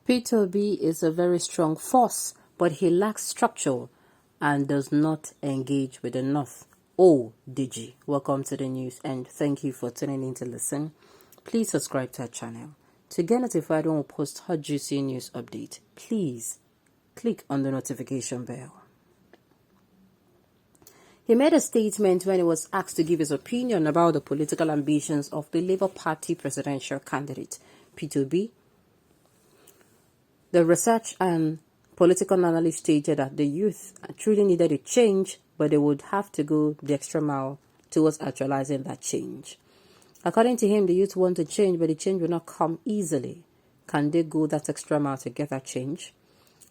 Peter B is a very strong force, but he lacks structure and does not engage with the North. Oh, Deji, welcome to the news and thank you for tuning in to listen. Please subscribe to our channel. To get notified when we post hot juicy news update, please click on the notification bell. He made a statement when he was asked to give his opinion about the political ambitions of the Labour Party presidential candidate, Peter B. The research and political analyst stated that the youth truly needed a change, but they would have to go the extra mile towards actualizing that change. According to him, the youth want to change, but the change will not come easily. Can they go that extra mile to get that change?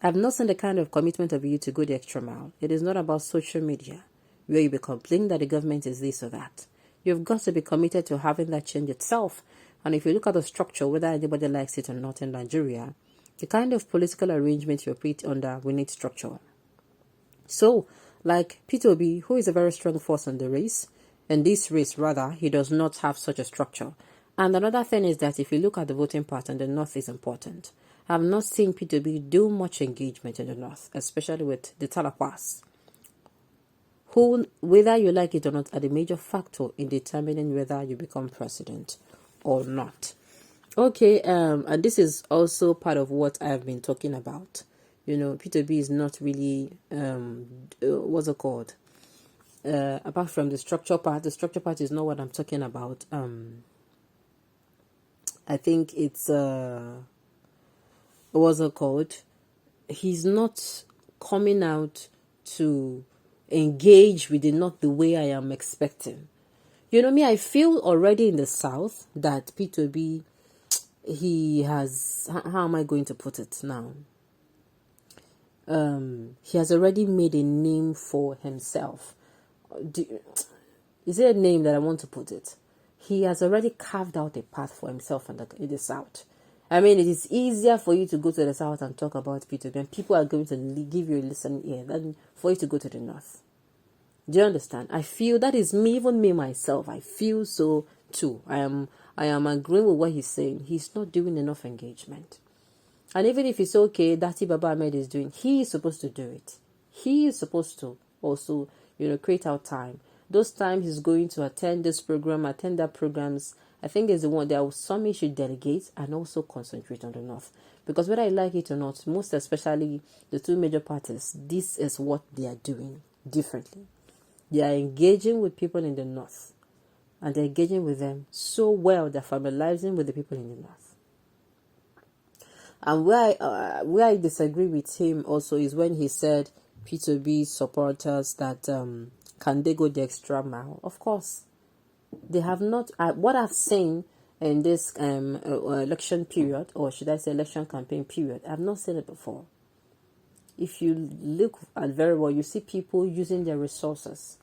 I've not seen the kind of commitment of you to go the extra mile. It is not about social media, where you be complaining that the government is this or that. You've got to be committed to having that change itself. And if you look at the structure, whether anybody likes it or not in Nigeria, the kind of political arrangement you operate under, we need structure. So, like Peter Obi, who is a very strong force in the race, in this race rather, he does not have such a structure. And another thing is that if you look at the voting pattern, the North is important. I've not seen Peter Obi do much engagement in the North, especially with the Talapas, who, whether you like it or not, are the major factor in determining whether you become president or not. Okay, and this is also part of what I've been talking about. You know, Peter B is not really, what's it called? Apart from the structure part is not what I'm talking about. I think it's, what's it called? He's not coming out to engage with it, not the way I am expecting. You know me, I feel already in the South that Peter B, he has, how am I going to put it now? He has already made a name for himself. Is it a name that I want to put it? He has already carved out a path for himself in the South. I mean, it is easier for you to go to the South and talk about Peter B, and people are going to give you a listening ear than for you to go to the North. Do you understand? I feel that is me, even me myself. I feel so too. I am agreeing with what he's saying. He's not doing enough engagement. And even if it's okay, Dati Baba Ahmed is doing, he is supposed to do it. He is supposed to also, create out time. Those times he's going to attend this program, attend that programs. I think is the one that some should delegate and also concentrate on the North. Because whether I like it or not, most especially the two major parties, this is what they are doing differently. They are engaging with people in the North. And they're engaging with them so well, they're familiarizing with the people in the North. And where I disagree with him also is when he said Peter B supporters that can they go the extra mile? Of course, they have not. What I've seen in this election period, or should I say election campaign period, I've not seen it before. If you look at very well, you see people using their resources.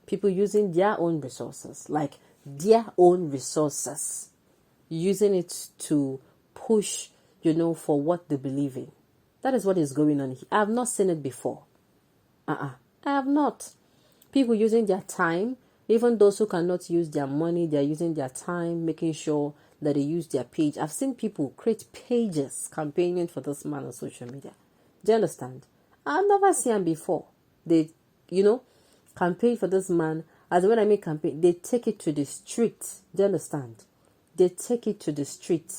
People using their own resources, like their own resources, using it to push, for what they believe in. That is what is going on here. I have not seen it before. I have not. People using their time, even those who cannot use their money, they are using their time, making sure that they use their page. I've seen people create pages campaigning for this man on social media. Do you understand? I've never seen him before. They, campaign for this man. As when I make campaign, they take it to the street. Do you understand? They take it to the street.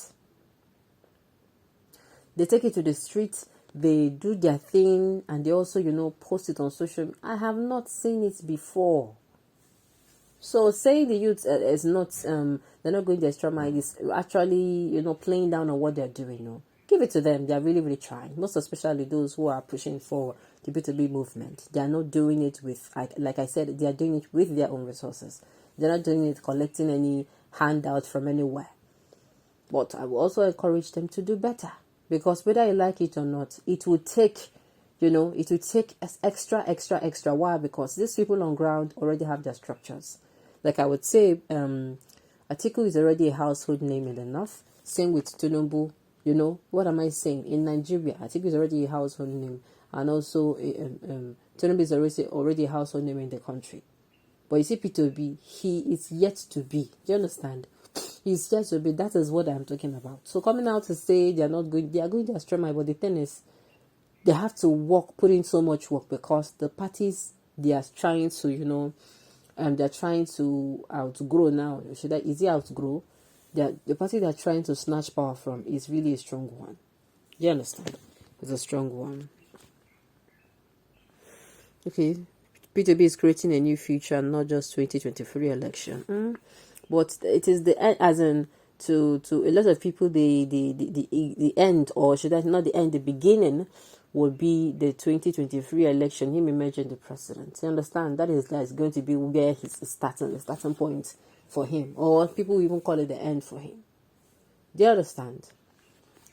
They take it to the street. They do their thing, and they also, post it on social media. I have not seen it before. So saying the youth is not, they're not going the extra mile is actually, playing down on what they're doing. Give it to them. They're really, really trying. Most especially those who are pushing for the B2B movement. They are not doing it with, like I said, they are doing it with their own resources. They're not doing it collecting any handout from anywhere. But I will also encourage them to do better. Because whether you like it or not, it will take, it will take extra while, because these people on ground already have their structures. Like I would say, Atiku is already a household name in the North. Same with Tinubu. What am I saying? In Nigeria, Atiku is already a household name. And also, Tinubu is already a household name in the country. But you see, Peter B, he is yet to be. Do you understand? He's just a bit. That is what I'm talking about. So coming out to say they are going the extra mile, but the thing is, they have to put in so much work, because the parties they are trying to, they're trying to outgrow now. Is it outgrow? The party they're trying to snatch power from is really a strong one. You understand? It's a strong one. Okay, P2B is creating a new future, not just 2023 election. But it is the end, as in to a lot of people, the end, or should I not the end, the beginning will be the 2023 election. Him emerging the president. You understand? That is going to be where he's starting, the starting point for him, or people even call it the end for him. Do you understand?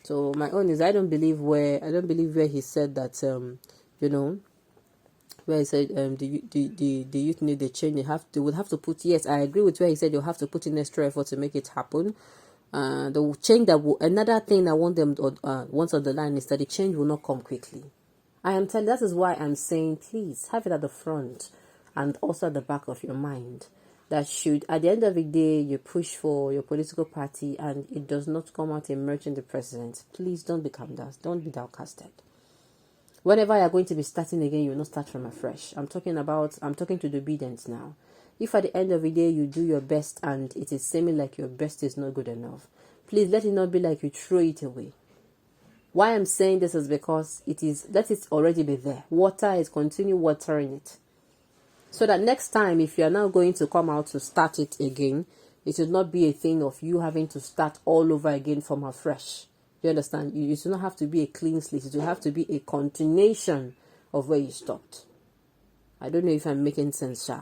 So my own is I don't believe where he said that where he said the youth need the change. They would have to put, yes, I agree with where he said you'll have to put in extra effort to make it happen. The change another thing I want them once on the line is that the change will not come quickly. I am telling, that is why I'm saying please have it at the front and also at the back of your mind, that should at the end of the day you push for your political party and it does not come out emerging the president, please don't be downcasted. Whenever you're going to be starting again, you will not start from afresh. I'm talking to the obedience now. If at the end of the day you do your best and it is seeming like your best is not good enough, please let it not be like you throw it away. Why I'm saying this is because let it already be there. Continue watering it. So that next time, if you are now going to come out to start it again, it will not be a thing of you having to start all over again from afresh. You understand? You do not have to be a clean slate. It will have to be a continuation of where you stopped. I don't know if I'm making sense, Sha.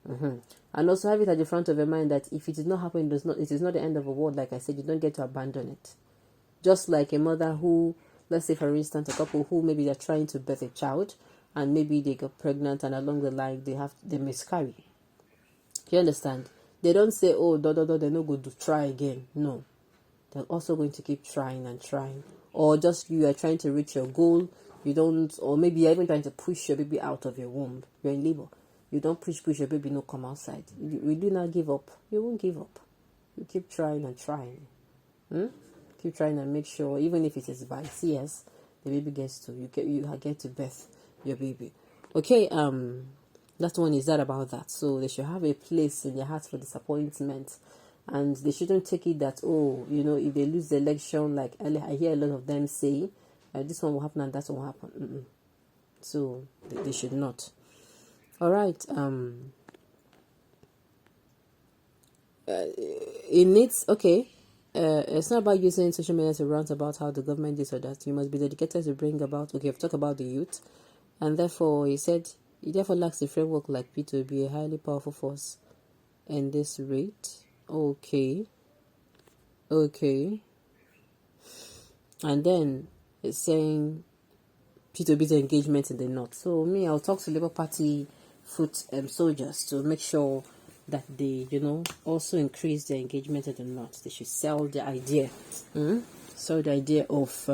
And also have it at the front of your mind that if it did not happen, it is not the end of the world. Like I said, you don't get to abandon it. Just like a mother who, let's say for instance, a couple who maybe they're trying to birth a child and maybe they got pregnant and along the line they miscarry. You understand? They don't say, oh, they're not going to try again. No. They're also going to keep trying and trying. Or just you are trying to reach your goal. You don't, or maybe you're even trying to push your baby out of your womb. You're in labor. You don't push your baby, no come outside. You do not give up. You won't give up. You keep trying and trying. Keep trying and make sure, even if it is by CS, the baby gets to, you get to birth your baby. Okay, that one is that about that. So they should have a place in their hearts for disappointment. And they shouldn't take it that, if they lose the election, like I hear a lot of them say, this one will happen and that one will happen. So they should not. All right. It needs, okay. It's not about using social media to rant about how the government this or that. You must be dedicated to bring about, okay, I've talked about the youth. And therefore, he said, he therefore lacks a framework like P to be a highly powerful force in this rate. Okay. And then it's saying P2B's engagement in the north. So I'll talk to Labour Party foot soldiers to make sure that they, also increase their engagement in the north. They should sell the idea. Sell the idea of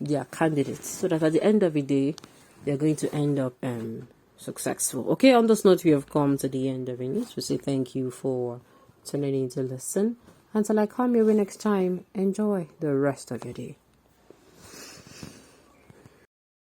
their candidates, so that at the end of the day, they're going to end up successful. Okay, on this note, we have come to the end of the news. We say thank you for tuning in to listen. Until I come your way next time, enjoy the rest of your day.